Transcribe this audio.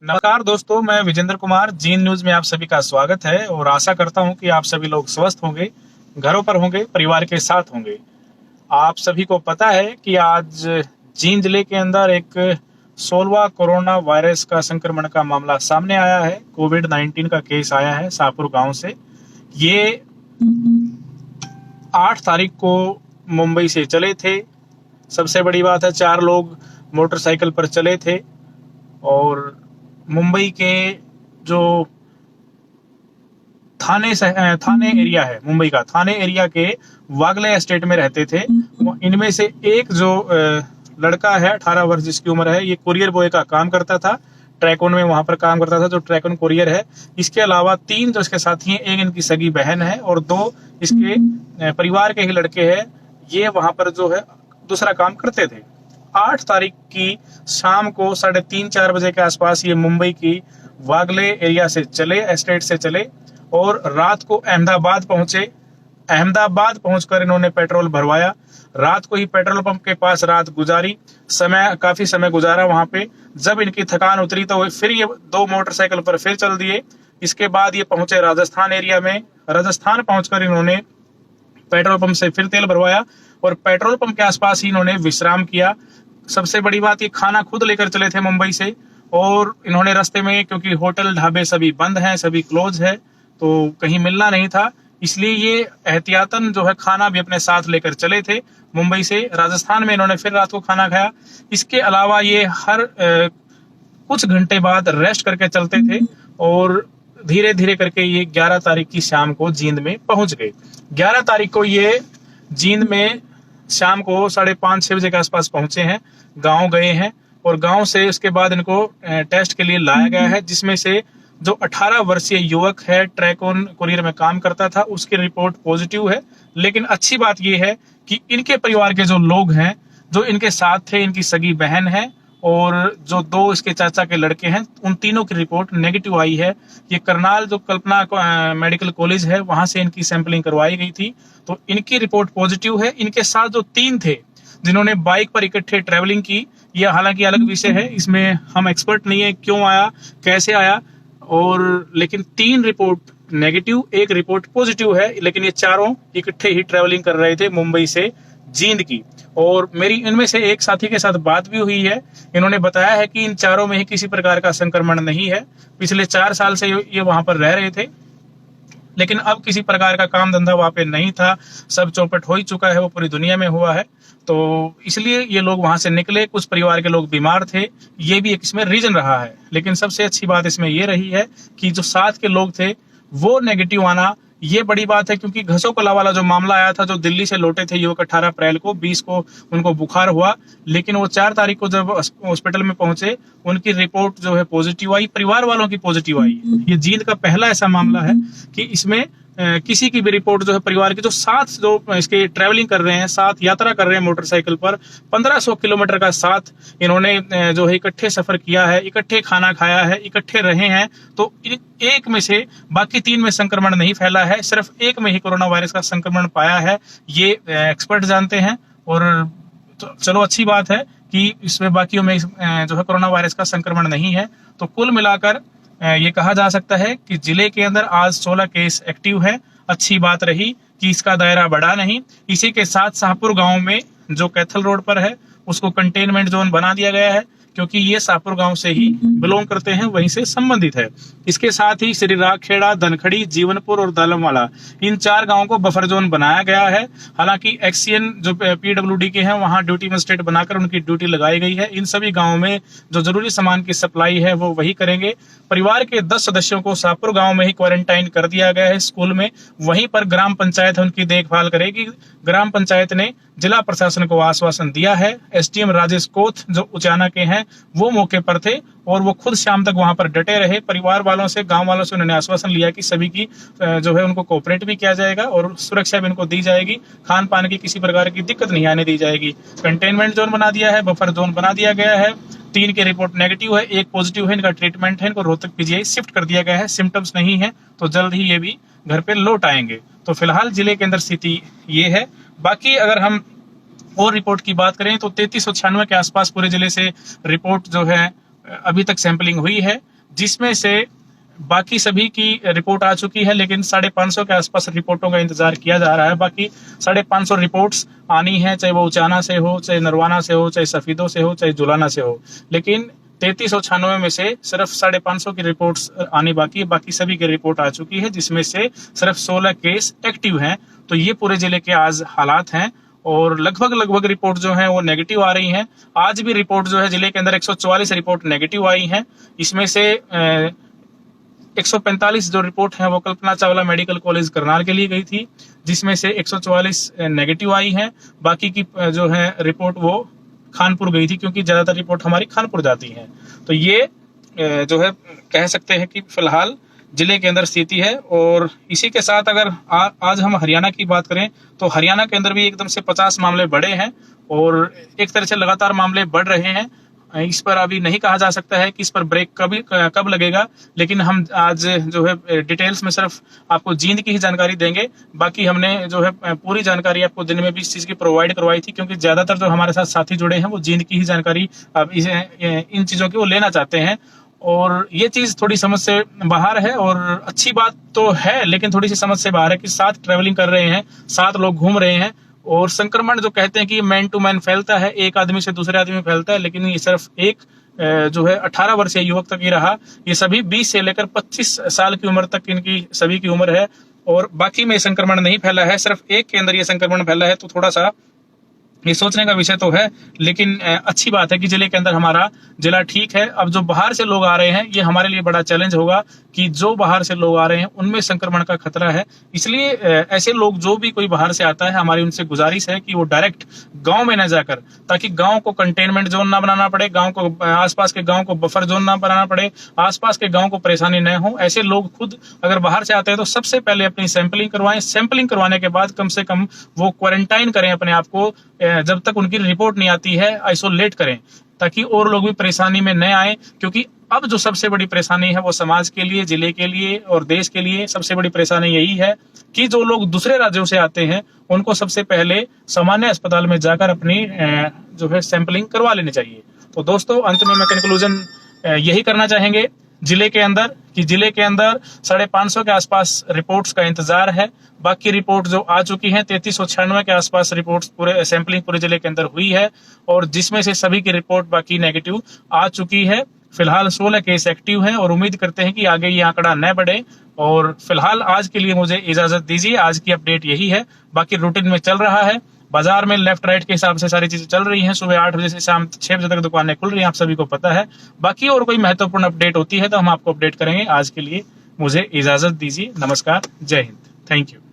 नमस्कार दोस्तों, मैं विजेंद्र कुमार। जीन न्यूज में आप सभी का स्वागत है और आशा करता हूं कि आप सभी लोग स्वस्थ होंगे, घरों पर होंगे, परिवार के साथ होंगे। आप सभी को पता है कि आज जींद जिले के अंदर एक 16वां कोरोना वायरस का संक्रमण का मामला सामने आया है। कोविड-19 का केस आया है शाहपुर गांव से। ये 8 तारीख को मुंबई से चले थे। सबसे बड़ी बात है, 4 लोग मोटरसाइकिल पर चले थे और मुंबई के जो थाने एरिया है, मुंबई का थाने एरिया के वागले एस्टेट में रहते थे। इनमें से एक जो लड़का है 18 वर्ष जिसकी उम्र है, ये कुरियर बॉय का काम करता था। ट्रैकोन में वहां पर काम करता था, जो ट्रैकोन कुरियर है। इसके अलावा 3 जो इसके साथी हैं, एक इनकी सगी बहन है और 2 इसके परिवार के ही लड़के हैं। ये वहां पर जो है दूसरा काम करते थे। 8 तारीख की शाम को 3:30-4 बजे के आसपास ये मुंबई की वागले एरिया से चले, एस्टेट से चले और रात को अहमदाबाद पहुंचे। अहमदाबाद पहुंचकर इन्होंने पेट्रोल भरवाया। रात को ही पेट्रोल पंप के पास रात गुजारी, काफी समय गुजारा वहां पे। जब इनकी थकान उतरी तो फिर ये 2 मोटरसाइकिल पर फिर चल दिए। इसके बाद ये पहुंचे राजस्थान एरिया में। राजस्थान पहुंचकर इन्होंने पेट्रोल पंप से फिर तेल भरवाया और पेट्रोल पंप के आसपास ही इन्होंने विश्राम किया। सबसे बड़ी बात, ये खाना खुद लेकर चले थे मुंबई से और इन्होंने रास्ते में, क्योंकि होटल ढाबे सभी बंद हैं, सभी क्लोज है, तो कहीं मिलना नहीं था, इसलिए ये एहतियातन जो है खाना भी अपने साथ लेकर चले थे। मुंबई से राजस्थान में इन्होंने फिर रात को खाना खाया। इसके अलावा ये हर कुछ घंटे बाद रेस्ट करके चलते थे और धीरे धीरे करके ये 11 तारीख की शाम को जींद में पहुंच गए। 11 तारीख को ये जींद में शाम को 5:30-6 बजे के आसपास पहुंचे हैं, गांव गए हैं और गांव से उसके बाद इनको टेस्ट के लिए लाया गया है, जिसमें से जो 18 वर्षीय युवक है, ट्रैकोन कुरियर में काम करता था, उसकी रिपोर्ट पॉजिटिव है। लेकिन अच्छी बात यह है कि इनके परिवार के जो लोग हैं, जो इनके साथ थे, इनकी सगी बहन है और जो 2 इसके चाचा के लड़के हैं, उन तीनों की रिपोर्ट नेगेटिव आई है। ये करनाल जो कल्पना मेडिकल कॉलेज है, वहां से इनकी सैंपलिंग करवाई गई थी, तो इनकी रिपोर्ट पॉजिटिव है। इनके साथ जो 3 थे जिन्होंने बाइक पर इकट्ठे ट्रेवलिंग की, यह हालांकि अलग विषय है, इसमें हम एक्सपर्ट नहीं है क्यों आया, कैसे आया, और लेकिन 3 रिपोर्ट नेगेटिव, 1 रिपोर्ट पॉजिटिव है। लेकिन ये चारों इकट्ठे ही ट्रेवलिंग कर रहे थे मुंबई से जींद की। और मेरी इनमें से एक साथी के साथ बात भी हुई है। इन्होंने बताया है कि इन चारों में ही किसी प्रकार का संक्रमण नहीं है। पिछले 4 साल से ये वहां पर रह रहे थे, लेकिन अब किसी प्रकार का काम धंधा वहां पे नहीं था। सब चौपट हो ही चुका है, वो पूरी दुनिया में हुआ है, तो इसलिए ये लोग वहां से निकले। कुछ परिवार के लोग बीमार थे, ये भी एक इसमें रीजन रहा है। लेकिन सबसे अच्छी बात इसमें ये रही है कि जो साथ के लोग थे वो नेगेटिव आना, ये बड़ी बात है, क्योंकि घसोकला वाला जो मामला आया था, जो दिल्ली से लौटे थे युवक 18 अप्रैल को, 20 को उनको बुखार हुआ, लेकिन वो 4 तारीख को जब हॉस्पिटल में पहुंचे, उनकी रिपोर्ट जो है पॉजिटिव आई, परिवार वालों की पॉजिटिव आई। ये जींद का पहला ऐसा मामला है कि इसमें किसी की भी रिपोर्ट जो है परिवार के जो साथ जो इसके ट्रैवलिंग कर रहे हैं, साथ यात्रा कर रहे हैं मोटरसाइकिल पर, 1500 किलोमीटर का साथ इन्होंने जो है इकट्ठे सफर किया है, इकट्ठे खाना खाया है, इकट्ठे रहे हैं, तो एक में से बाकी 3 में संक्रमण नहीं फैला है, सिर्फ 1 में ही कोरोना वायरस का संक्रमण पाया है, ये एक्सपर्ट जानते हैं। और तो चलो अच्छी बात है कि इसमें बाकियों में जो है कोरोना वायरस का संक्रमण नहीं है। तो कुल मिलाकर ये कहा जा सकता है कि जिले के अंदर आज 16 केस एक्टिव है। अच्छी बात रही कि इसका दायरा बढ़ा नहीं। इसी के साथ शाहपुर गांव में जो कैथल रोड पर है, उसको कंटेनमेंट जोन बना दिया गया है, क्योंकि ये शाहपुर गांव से ही बिलोंग करते हैं, वहीं से संबंधित है। इसके साथ ही श्री राखेड़ा, धनखड़ी, जीवनपुर और दालमवाला, इन 4 गांवों को बफर जोन बनाया गया है। हालांकि एक्सीएन जो पीडब्ल्यूडी के हैं, वहां ड्यूटी मजिस्ट्रेट बनाकर उनकी ड्यूटी लगाई गई है। इन सभी गांवों में जो जरूरी सामान की सप्लाई है वो वही करेंगे। परिवार के 10 सदस्यों को शाहपुर गांव में ही क्वारंटाइन कर दिया गया है स्कूल में। वहीं पर ग्राम पंचायत उनकी देखभाल करेगी। ग्राम पंचायत ने जिला प्रशासन को आश्वासन दिया है। एसडीएम राजेश कोथ जो उचाना के हैं, वो मौके पर थे और वो खुद शाम तक वहां पर डटे रहे। परिवार वालों से, गांव वालों से उन्होंने आश्वासन लिया कि सभी की जो है उनको कोऑपरेट भी किया जाएगा और सुरक्षा भी इनको दी जाएगी। खान पान की किसी प्रकार की दिक्कत नहीं आने दी जाएगी। कंटेनमेंट जोन बना दिया है, बफर जोन बना दिया गया है। 3 की रिपोर्ट नेगेटिव है, 1 पॉजिटिव है। इनका ट्रीटमेंट है, इनको रोहतक पीजीआई शिफ्ट कर दिया गया है। सिम्टम्स नहीं है, तो जल्द ही ये भी घर पे लौट आएंगे। तो फिलहाल जिले के अंदर स्थिति ये है। बाकी अगर हम और रिपोर्ट की बात करें तो 3396 के आसपास पूरे जिले से रिपोर्ट जो है अभी तक सैंपलिंग हुई है। जिसमें से बाकी सभी की रिपोर्ट आ चुकी है, लेकिन 550 के आसपास रिपोर्टों का इंतजार किया जा रहा है। बाकी 550 रिपोर्ट्स आनी है, चाहे वो उचाना से हो, चाहे नरवाना से हो, चाहे सफीदो से हो, चाहे जुलाना से हो। लेकिन 3396 में से सिर्फ 550 की रिपोर्ट्स आनी बाकी है, बाकी सभी की रिपोर्ट आ चुकी है, जिसमें से सिर्फ 16 केस एक्टिव हैं। तो ये पूरे जिले के आज हालात हैं और लगभग रिपोर्ट जो है वो नेगेटिव आ रही हैं। आज भी रिपोर्ट जो है जिले के अंदर 144 रिपोर्ट नेगेटिव आई हैं। इसमें से 145 जो रिपोर्ट है वो कल्पना चावला मेडिकल कॉलेज करनाल के लिए गई थी, जिसमें से 144 नेगेटिव आई हैं। बाकी की जो है रिपोर्ट वो खानपुर गई थी, क्योंकि ज्यादातर रिपोर्ट हमारी खानपुर जाती है। तो ये जो है कह सकते हैं कि फिलहाल जिले के अंदर स्थिति है। और इसी के साथ अगर आज हम हरियाणा की बात करें तो हरियाणा के अंदर भी एकदम से 50 मामले बढ़े हैं और एक तरह से लगातार मामले बढ़ रहे हैं। इस पर अभी नहीं कहा जा सकता है कि इस पर ब्रेक कब लगेगा, लेकिन हम आज जो है डिटेल्स में सिर्फ आपको जींद की ही जानकारी देंगे। बाकी हमने जो है पूरी जानकारी आपको दिन में भी इस चीज की प्रोवाइड करवाई थी, क्योंकि ज्यादातर जो हमारे साथ साथी जुड़े हैं वो जींद की ही जानकारी अब इन चीजों की वो लेना चाहते हैं। और ये चीज थोड़ी समझ से बाहर है और अच्छी बात तो है, लेकिन थोड़ी सी समझ से बाहर है कि साथ ट्रेवलिंग कर रहे हैं, साथ लोग घूम रहे हैं और संक्रमण जो कहते हैं कि मैन टू मैन फैलता है, एक आदमी से दूसरे आदमी में फैलता है, लेकिन ये सिर्फ एक जो है 18 वर्षीय युवक तक ही रहा। ये सभी 20 से लेकर 25 साल की उम्र तक इनकी सभी की उम्र है और बाकी में संक्रमण नहीं फैला है, सिर्फ एक के अंदर ये संक्रमण फैला है। तो थोड़ा सा ये सोचने का विषय तो है, लेकिन अच्छी बात है कि जिले के अंदर हमारा जिला ठीक है। अब जो बाहर से लोग आ रहे हैं, ये हमारे लिए बड़ा चैलेंज होगा कि जो बाहर से लोग आ रहे हैं उनमें संक्रमण का खतरा है। इसलिए ऐसे लोग जो भी कोई बाहर से आता है, हमारी उनसे गुजारिश है कि वो डायरेक्ट गांव में न जाकर, ताकि गांव को कंटेनमेंट जोन ना बनाना पड़े, गांव को आसपास के गांव को बफर जोन ना बनाना पड़े, आसपास के गांव को परेशानी न हो। ऐसे लोग खुद अगर बाहर से आते हैं तो सबसे पहले अपनी सैंपलिंग करवाएं। सैंपलिंग करवाने के बाद कम से कम वो क्वारंटाइन करें अपने आप को, जब तक उनकी रिपोर्ट नहीं आती है आइसोलेट करें, ताकि और लोग भी परेशानी में न आए। क्योंकि अब जो सबसे बड़ी परेशानी है वो समाज के लिए, जिले के लिए और देश के लिए सबसे बड़ी परेशानी यही है कि जो लोग दूसरे राज्यों से आते हैं उनको सबसे पहले सामान्य अस्पताल में जाकर अपनी जो है सैंपलिंग करवा लेनी चाहिए। तो दोस्तों, अंत में मैं कंक्लूजन यही करना चाहेंगे जिले के अंदर कि जिले के अंदर 550 के आसपास रिपोर्ट्स का इंतजार है। बाकी रिपोर्ट जो आ चुकी हैं 3396 के आसपास रिपोर्ट्स पूरे सैंपलिंग पूरे जिले के अंदर हुई है और जिसमें से सभी की रिपोर्ट बाकी नेगेटिव आ चुकी है। फिलहाल 16 केस एक्टिव हैं और उम्मीद करते हैं कि आगे ये आंकड़ा न बढ़े। और फिलहाल आज के लिए मुझे इजाजत दीजिए। आज की अपडेट यही है, बाकी रूटीन में चल रहा है। बाजार में लेफ्ट राइट के हिसाब से सारी चीजें चल रही हैं। सुबह 8 बजे से शाम 6 बजे तक दुकानें खुल रही हैं, आप सभी को पता है। बाकी और कोई महत्वपूर्ण अपडेट होती है तो हम आपको अपडेट करेंगे। आज के लिए मुझे इजाजत दीजिए। नमस्कार, जय हिंद, थैंक यू।